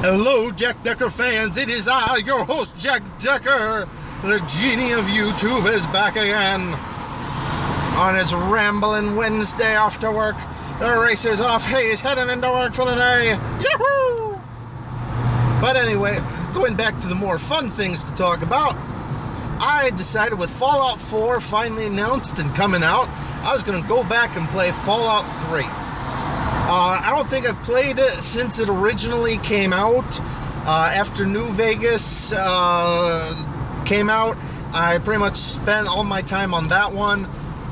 Hello, Jack Decker fans. It is I, your host, Jack Decker. The genie of YouTube is back again. On his rambling Wednesday after work, the race is off. Hey, he's heading into work for the day. Yahoo! But anyway, going back to the more fun things to talk about, I decided with Fallout 4 finally announced and coming out, I was going to go back and play Fallout 3. I don't think I've played it since it originally came out. After New Vegas came out, I pretty much spent all my time on that one.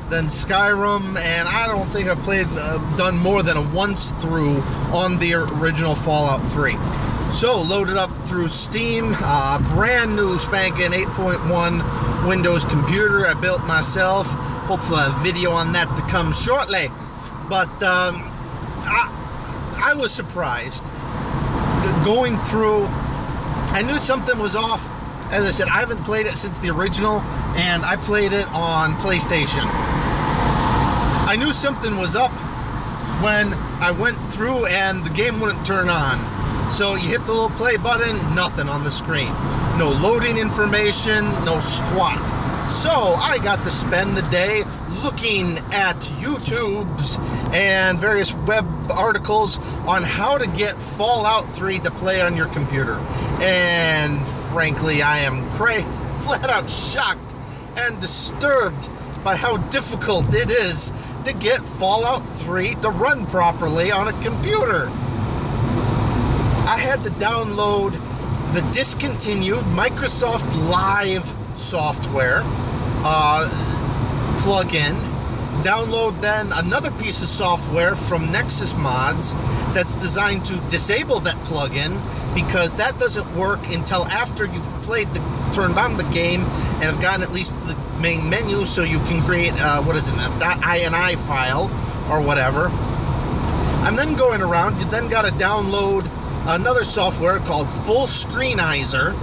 Then Skyrim, and I don't think I've done more than a once through on the original Fallout 3. So, loaded up through Steam, brand new spanking 8.1 Windows computer I built myself. Hopefully a video on that to come shortly. But I was surprised going through. I knew something was off. As I said, I haven't played it since the original, and I played it on PlayStation. I knew something was up when I went through and the game wouldn't turn on. So you hit the little play button, nothing on the screen. No loading information, no squat. So I got to spend the day looking at YouTubes and various web articles on how to get Fallout 3 to play on your computer. And frankly, I am flat out shocked and disturbed by how difficult it is to get Fallout 3 to run properly on a computer. I had to download the discontinued Microsoft Live software plug-in, download then another piece of software from Nexus Mods that's designed to disable that plug-in, because that doesn't work until after you've turned on the game and have gotten at least to the main menu, so you can create an .ini file or whatever. I'm then going around. You then got to download another software called Full Screenizer,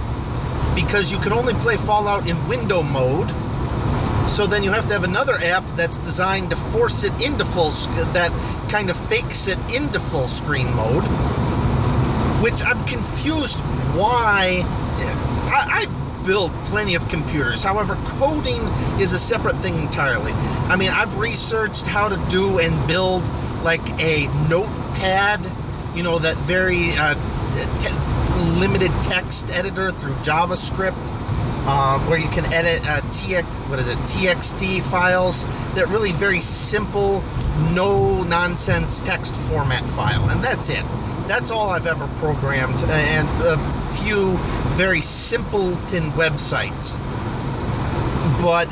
because you can only play Fallout in window mode. So then you have to have another app that's designed to force it into that kind of fakes it into full screen mode, which I'm confused why. I build plenty of computers. However, coding is a separate thing entirely. I mean, I've researched how to do and build like a notepad, that very limited text editor through JavaScript, where you can edit TXT files. That really very simple, no nonsense text format file, and that's it. That's all I've ever programmed, and a few very simpleton websites. But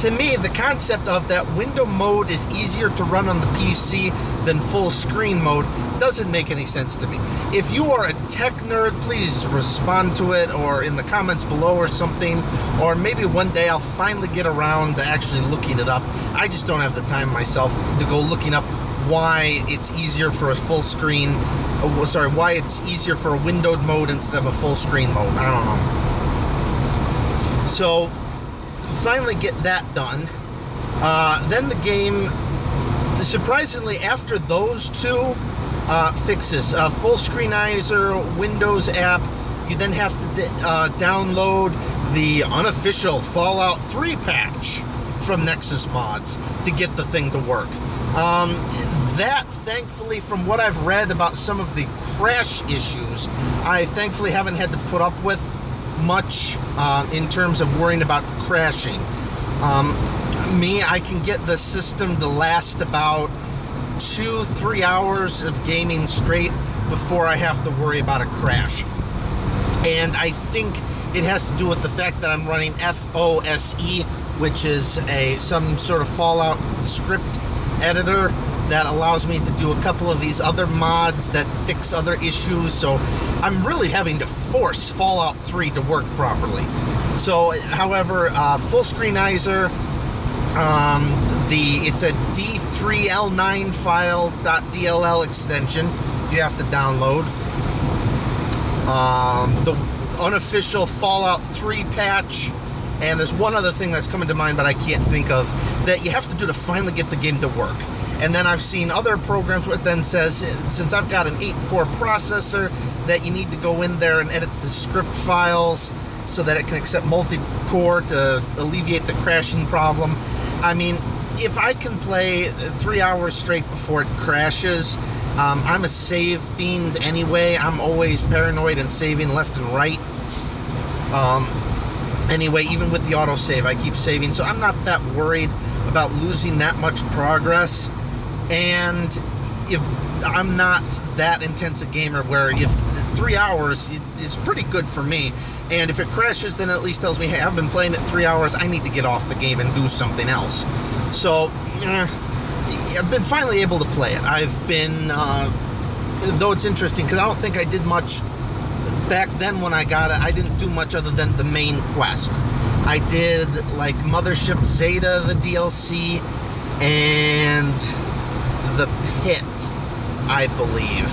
to me, the concept of that window mode is easier to run on the PC than full screen mode doesn't make any sense to me. If you are a tech nerd, please respond to it, or in the comments below or something, or maybe one day I'll finally get around to actually looking it up. I just don't have the time myself to go looking up why it's easier for a full screen, why it's easier for a windowed mode instead of a full screen mode. I don't know. So finally get that done. Then the game, surprisingly, after those two fixes, Full Screenizer, Windows app, you then have to download the unofficial Fallout 3 patch from Nexus Mods to get the thing to work. That, thankfully, from what I've read about some of the crash issues, I thankfully haven't had to put up with much in terms of worrying about crashing. I can get the system to last about 2-3 hours of gaming straight before I have to worry about a crash. And I think it has to do with the fact that I'm running FOSE, which is some sort of Fallout script editor that allows me to do a couple of these other mods that fix other issues. So I'm really having to force Fallout 3 to work properly. So, however, Full Screenizer, it's a D3L9 file .dll extension you have to download. The unofficial Fallout 3 patch, and there's one other thing that's coming to mind but I can't think of, that you have to do to finally get the game to work. And then I've seen other programs where it then says, since I've got an 8-core processor, that you need to go in there and edit the script files so that it can accept multi-core to alleviate the crashing problem. I mean, if I can play 3 hours straight before it crashes, I'm a save fiend anyway. I'm always paranoid and saving left and right. Anyway, even with the autosave, I keep saving, so I'm not that worried about losing that much progress. And if I'm not that intense a gamer, where if 3 hours is pretty good for me, and if it crashes, then it at least tells me, hey, I've been playing it 3 hours, I need to get off the game and do something else. So, I've been finally able to play it. I've been, though it's interesting, because I don't think I did much back then when I got it. I didn't do much other than the main quest. I did, like, Mothership Zeta, the DLC, and the Pit, I believe.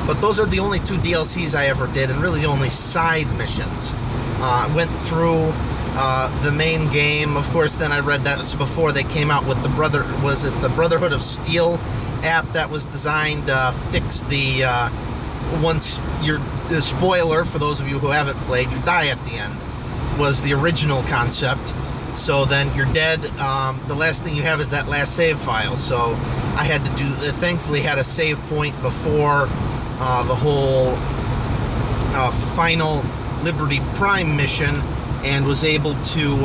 But those are the only 2 DLCs I ever did, and really the only side missions. I went through the main game. Of course, then I read that was before they came out with the Brotherhood of Steel app that was designed to fix the once you're the spoiler for those of you who haven't played, you die at the end, was the original concept. So then you're dead. The last thing you have is that last save file. So I had to thankfully had a save point before the whole final Liberty Prime mission, and was able to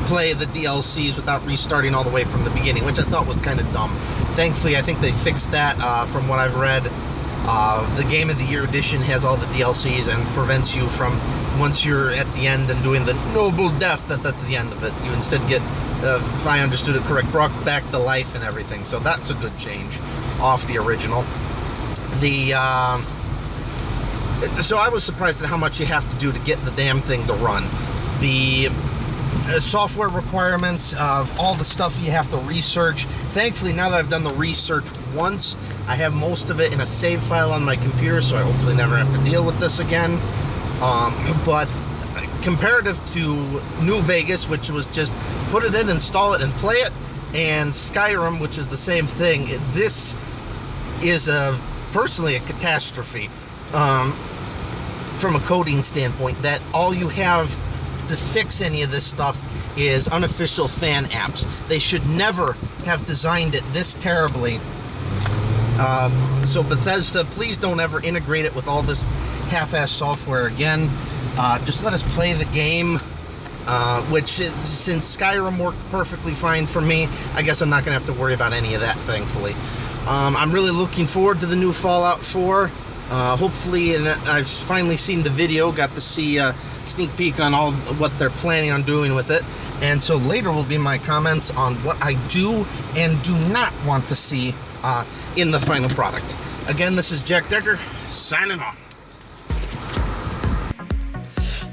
play the DLCs without restarting all the way from the beginning, which I thought was kind of dumb. Thankfully, I think they fixed that from what I've read. The Game of the Year edition has all the DLCs and prevents you from, once you're at the end and doing the noble death, that's the end of it. You instead get, if I understood it correct, brought back to life and everything. So that's a good change off the original. So I was surprised at how much you have to do to get the damn thing to run. The software requirements of all the stuff you have to research. Thankfully, now that I've done the research once, I have most of it in a save file on my computer, so I hopefully never have to deal with this again. But comparative to New Vegas, which was just put it in, install it, and play it, and Skyrim, which is the same thing, this is personally a catastrophe. From a coding standpoint, that all you have to fix any of this stuff is unofficial fan apps. They should never have designed it this terribly. So Bethesda, please don't ever integrate it with all this half-ass software again. Just let us play the game, which is, since Skyrim worked perfectly fine for me, I guess I'm not going to have to worry about any of that, thankfully. I'm really looking forward to the new Fallout 4. Hopefully, and I've finally seen the video, got to see a sneak peek on all what they're planning on doing with it. And so later will be my comments on what I do and do not want to see in the final product. Again, this is Jack Decker, signing off.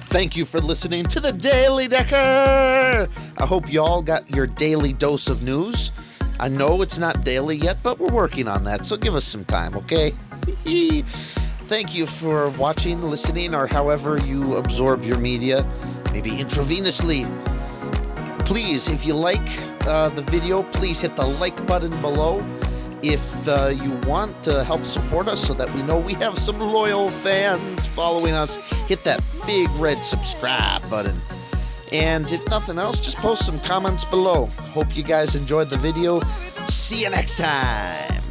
Thank you for listening to the Daily Decker. I hope you all got your daily dose of news. I know it's not daily yet, but we're working on that, so give us some time, okay? Thank you for watching, listening, or however you absorb your media, maybe intravenously. Please, if you like the video, please hit the like button below. If you want to help support us so that we know we have some loyal fans following us, hit that big red subscribe button. And if nothing else, just post some comments below. Hope you guys enjoyed the video. See you next time.